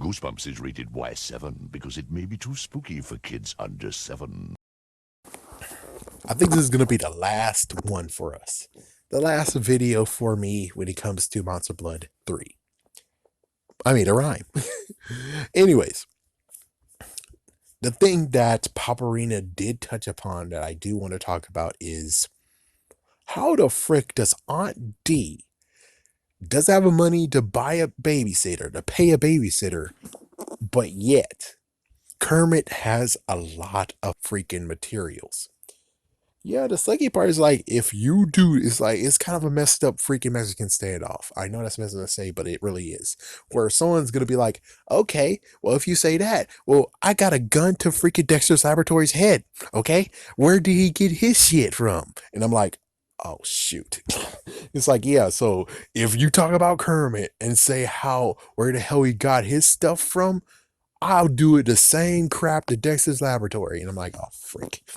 Goosebumps is rated Y7 because it may be too spooky for kids under 7. I think this is going to be the last one for us. The last video for me when it comes to Monster Blood 3. I made a rhyme. Anyways, the thing that Paparina did touch upon that I do want to talk about is how the frick does Aunt D does have the money to buy a babysitter, to pay a babysitter, but yet Kermit has a lot of freaking materials. Yeah, the sucky part is like, if you do, it's kind of a messed up freaking Mexican standoff. I know that's messed up to say, but it really is. Where someone's going to be like, okay, well, if you say that, well, I got a gun to freaking Dexter's Laboratory's head. Okay, where did he get his shit from? And I'm like, oh, shoot. It's like, yeah, so if you talk about Kermit and say where the hell he got his stuff from, I'll do it the same crap to Dexter's Laboratory. And I'm like, oh, freak.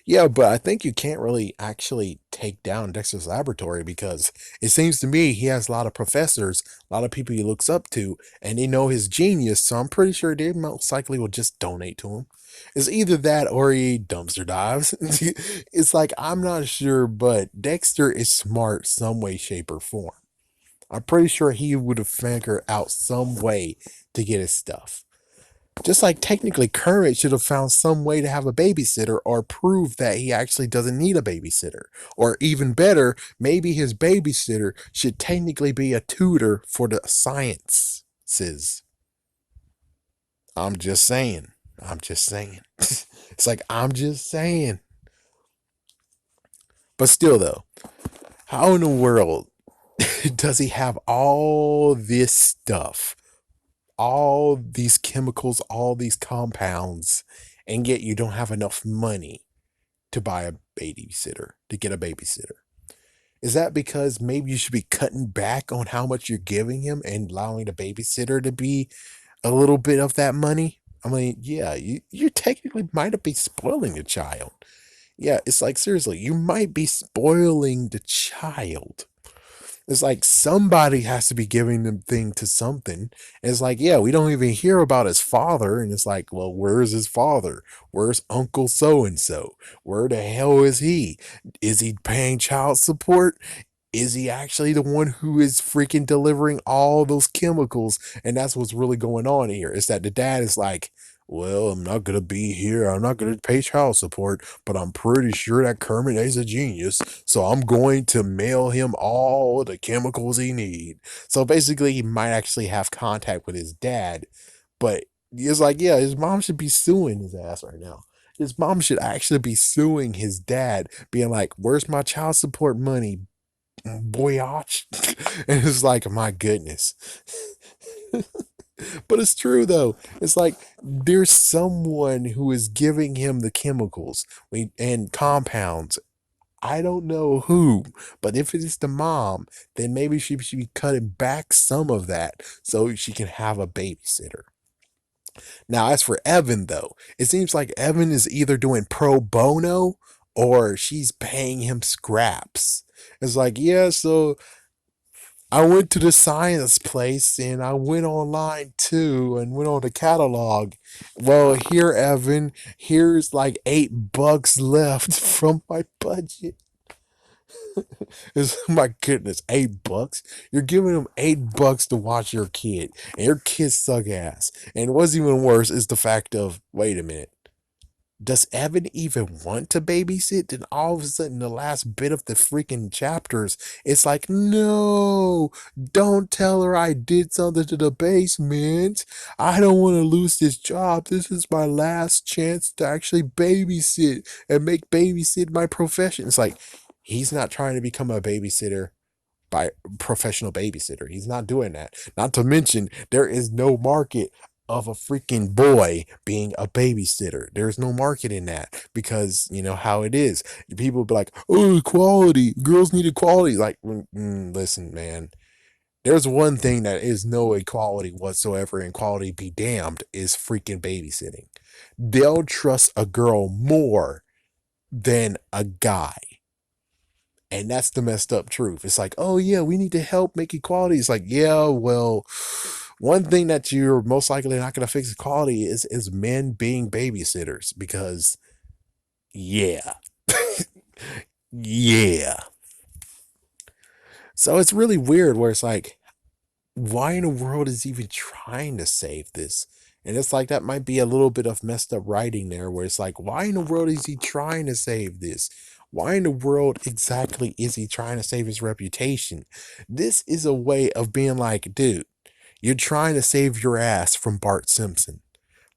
Yeah, but I think you can't really actually take down Dexter's Laboratory because it seems to me he has a lot of professors, a lot of people he looks up to, and they know his genius, so I'm pretty sure they most likely will just donate to him. It's either that or he dumpster dives. It's like, I'm not sure, but Dexter is smart some way, shape, or form. I'm pretty sure he would have figured out some way to get his stuff. Just like technically Kermit should have found some way to have a babysitter or prove that he actually doesn't need a babysitter. Or even better, maybe his babysitter should technically be a tutor for the sciences. I'm just saying. I'm just saying. It's like, I'm just saying. But still though, how in the world does he have all this stuff? All these chemicals, all these compounds, and yet you don't have enough money to buy a babysitter, to get a babysitter. Is that because maybe you should be cutting back on how much you're giving him and allowing the babysitter to be a little bit of that money? I mean, yeah, you technically might be spoiling the child. Yeah, it's like, seriously, you might be spoiling the child. It's like somebody has to be giving them thing to something. And it's like, yeah, we don't even hear about his father. And it's like, well, where's his father? Where's Uncle so and so? Where the hell is he? Is he paying child support? Is he actually the one who is freaking delivering all those chemicals? And that's what's really going on here. Is that the dad is like, well, I'm not going to be here. I'm not going to pay child support, but I'm pretty sure that Kermit is a genius. So I'm going to mail him all the chemicals he needs. So basically, he might actually have contact with his dad, but it's like, yeah, his mom should be suing his ass right now. His mom should actually be suing his dad, being like, where's my child support money, boyach? And it's like, my goodness. But it's true though. It's like there's someone who is giving him the chemicals and compounds. I don't know who, but if it is the mom, then maybe she should be cutting back some of that so she can have a babysitter. Now, as for Evan though, it seems like Evan is either doing pro bono or she's paying him scraps. It's like, yeah, so I went to the science place and I went online too and went on the catalog. Well, here, Evan, here's like $8 left from my budget. It's, my goodness, $8. You're giving them $8 to watch your kid, and your kids suck ass. And what's even worse is the fact of, wait a minute, does Evan even want to babysit? Then all of a sudden, the last bit of the freaking chapters, it's like, no, don't tell her I did something to the basement. I don't want to lose this job. This is my last chance to actually babysit and make babysit my profession. It's like, he's not trying to become a babysitter by professional babysitter. He's not doing that. Not to mention, there is no market of a freaking boy being a babysitter. There's no market in that because you know how it is. People be like, oh, equality. Girls need equality. Like, listen, man. There's one thing that is no equality whatsoever, and equality be damned, is freaking babysitting. They'll trust a girl more than a guy. And that's the messed up truth. It's like, oh yeah, we need to help make equality. It's like, yeah, well, One thing that you're most likely not going to fix quality is men being babysitters because yeah, yeah. So it's really weird where it's like, why in the world is he even trying to save this? And it's like that might be a little bit of messed up writing there, where it's like, why in the world is he trying to save this? Why in the world exactly is he trying to save his reputation? This is a way of being like, dude, you're trying to save your ass from Bart Simpson.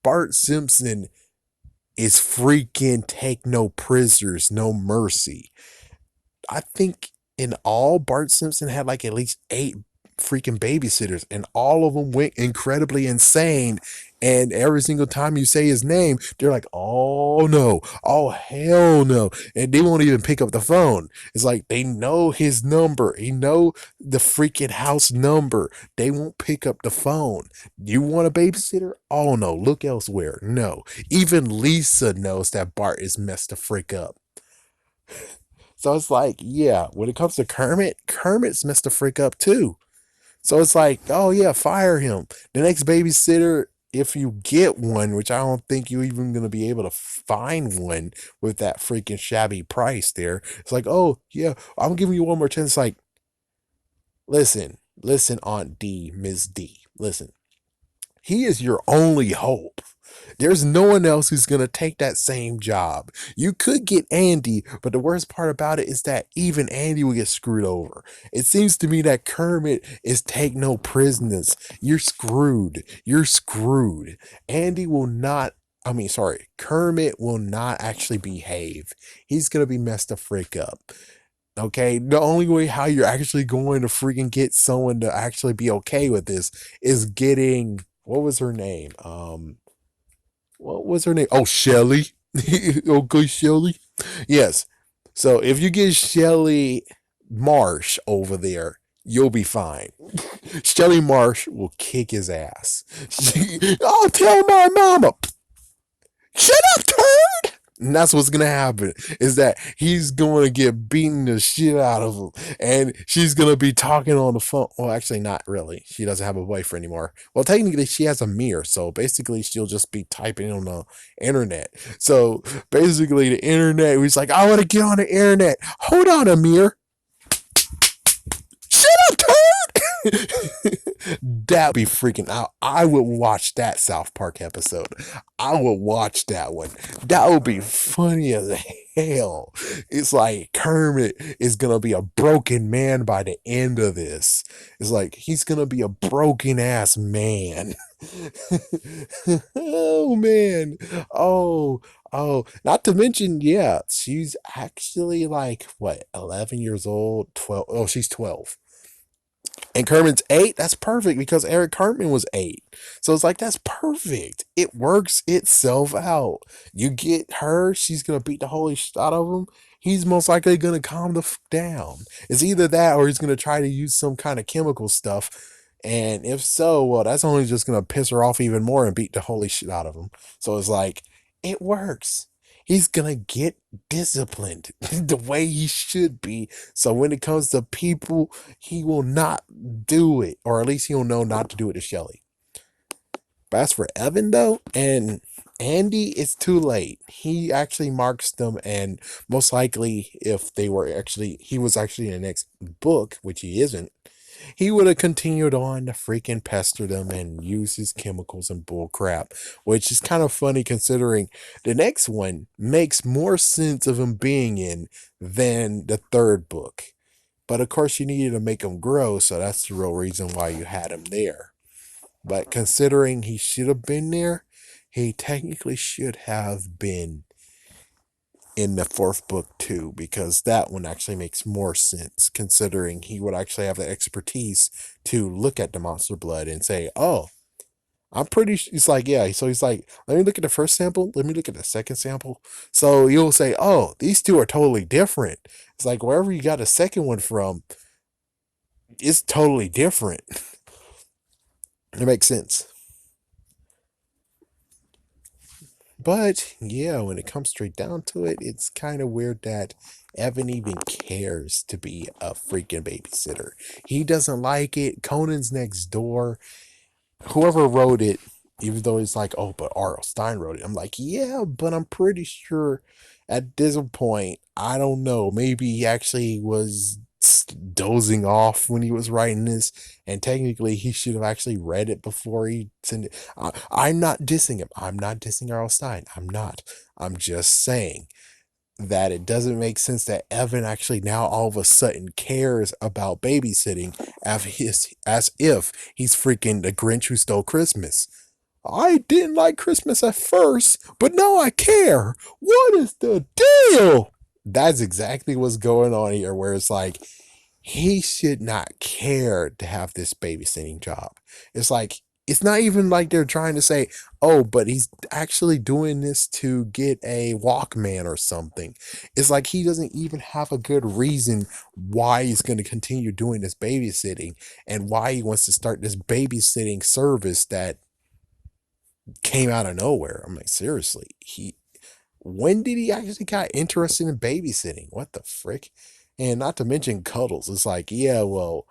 Bart Simpson is freaking take no prisoners, no mercy. I think in all, Bart Simpson had like at least 8 freaking babysitters, and all of them went incredibly insane. And every single time you say his name, they're like, oh no, oh hell no. And they won't even pick up the phone. It's like they know his number, he know the freaking house number. They won't pick up the phone. You want a babysitter? Oh no, look elsewhere. No. Even Lisa knows that Bart is messed the freak up. So it's like, yeah, when it comes to Kermit, Kermit's messed the freak up too. So it's like, oh yeah, fire him. The next babysitter, if you get one, which I don't think you're even gonna be able to find one with that freaking shabby price there. It's like, oh yeah, I'm giving you one more chance. It's like, listen, Aunt D, Ms. D, listen. He is your only hope. There's no one else who's going to take that same job. You could get Andy, but the worst part about it is that even Andy will get screwed over. It seems to me that Kermit is take no prisoners. You're screwed. You're screwed. Andy will not. I mean, sorry, Kermit will not actually behave. He's going to be messed the frick up. Okay, the only way how you're actually going to freaking get someone to actually be okay with this is getting, what was her name? What was her name? Oh, Shelly. Okay, Shelly. Yes. So if you get Shelly Marsh over there, you'll be fine. Shelly Marsh will kick his ass. I'll tell my mama. Shut up, turd! And that's what's gonna happen is that he's going to get beaten the shit out of him, and she's gonna be talking on the phone. Well, actually, not really. She doesn't have a boyfriend anymore. Well, technically, she has a mirror, so basically, she'll just be typing on the internet. So basically, the internet. He's like, I want to get on the internet. Hold on, Amir. Shut up, turd! That would be freaking out. I would watch that South Park episode. I would watch that one. That would be funny as hell. It's like Kermit is gonna be a broken man by the end of this. It's like he's gonna be a broken ass man. Oh man. Oh, oh, not to mention, yeah, she's actually like what, 11 years old, 12. Oh, she's 12. And Kermit's 8. That's perfect because Eric Cartman was 8. So it's like, that's perfect. It works itself out. You get her, she's going to beat the holy shit out of him. He's most likely going to calm the down. It's either that or he's going to try to use some kind of chemical stuff. And if so, well, that's only just going to piss her off even more and beat the holy shit out of him. So it's like, it works. He's going to get disciplined the way he should be. So when it comes to people, he will not do it, or at least he'll know not to do it to Shelly. But as for Evan, though, and Andy, it's too late. He actually marks them, and most likely, if they were actually, he was actually in the next book, which he isn't, he would have continued on to freaking pester them and use his chemicals and bull crap, which is kind of funny considering the next one makes more sense of him being in than the third book. But of course, you needed to make him grow, so that's the real reason why you had him there. But considering he should have been there, he technically should have been in the fourth book too, because that one actually makes more sense considering he would actually have the expertise to look at the monster blood and say, oh, I'm pretty he's like, yeah. So he's like, let me look at the first sample. Let me look at the second sample. So you'll say, oh, these two are totally different. It's like wherever you got a second one from, it's totally different. It makes sense. But yeah, when it comes straight down to it, it's kind of weird that Evan even cares to be a freaking babysitter. He doesn't like it. Conan's next door. whoever wrote it, even though it's like, oh, but R.L. Stein wrote it. I'm like, yeah, but I'm pretty sure at this point, I don't know, maybe he actually was dozing off when he was writing this, and technically he should have actually read it before he sent it. I'm not dissing him. I'm not dissing R.L. Stein. I'm not. I'm just saying that it doesn't make sense that Evan actually now all of a sudden cares about babysitting as if he's freaking the Grinch who stole Christmas. I didn't like Christmas at first, but now I care. What is the deal? That's exactly what's going on here, where it's like, he should not care to have this babysitting job. It's like, it's not even like they're trying to say, oh, but he's actually doing this to get a Walkman or something. It's like he doesn't even have a good reason why he's going to continue doing this babysitting and why he wants to start this babysitting service that came out of nowhere. I'm like, seriously, when did he actually got interested in babysitting? What the frick? And not to mention cuddles. It's like, yeah, well,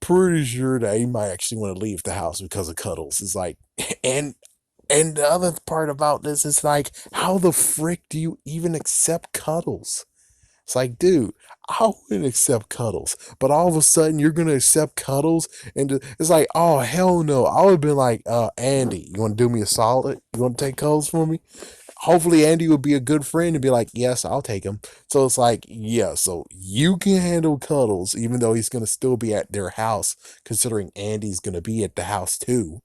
pretty sure that he might actually want to leave the house because of cuddles. It's like, and and the other part about this is like, how the frick do you even accept cuddles? It's like, dude, I wouldn't accept cuddles, but all of a sudden you're gonna accept cuddles, and it's like, oh hell no! I would have been like, Andy, you want to do me a solid? You want to take cuddles for me? Hopefully Andy would be a good friend and be like, yes, I'll take him. So it's like, yeah, so you can handle cuddles, even though he's gonna still be at their house, considering Andy's gonna be at the house too.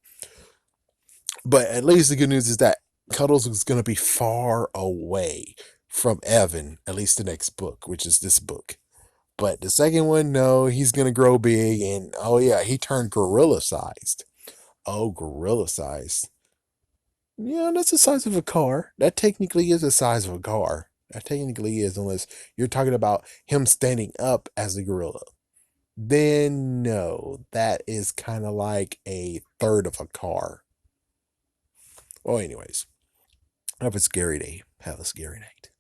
But at least the good news is that Cuddles is gonna be far away from Evan, at least the next book, which is this book. But the second one, no, he's gonna grow big, and oh yeah, he turned gorilla sized. Oh, gorilla sized. Yeah, that's the size of a car. That technically is the size of a car. That technically is, unless you're talking about him standing up as a gorilla. Then no, that is kind of like a third of a car. Well, anyways, have a scary day. Have a scary night.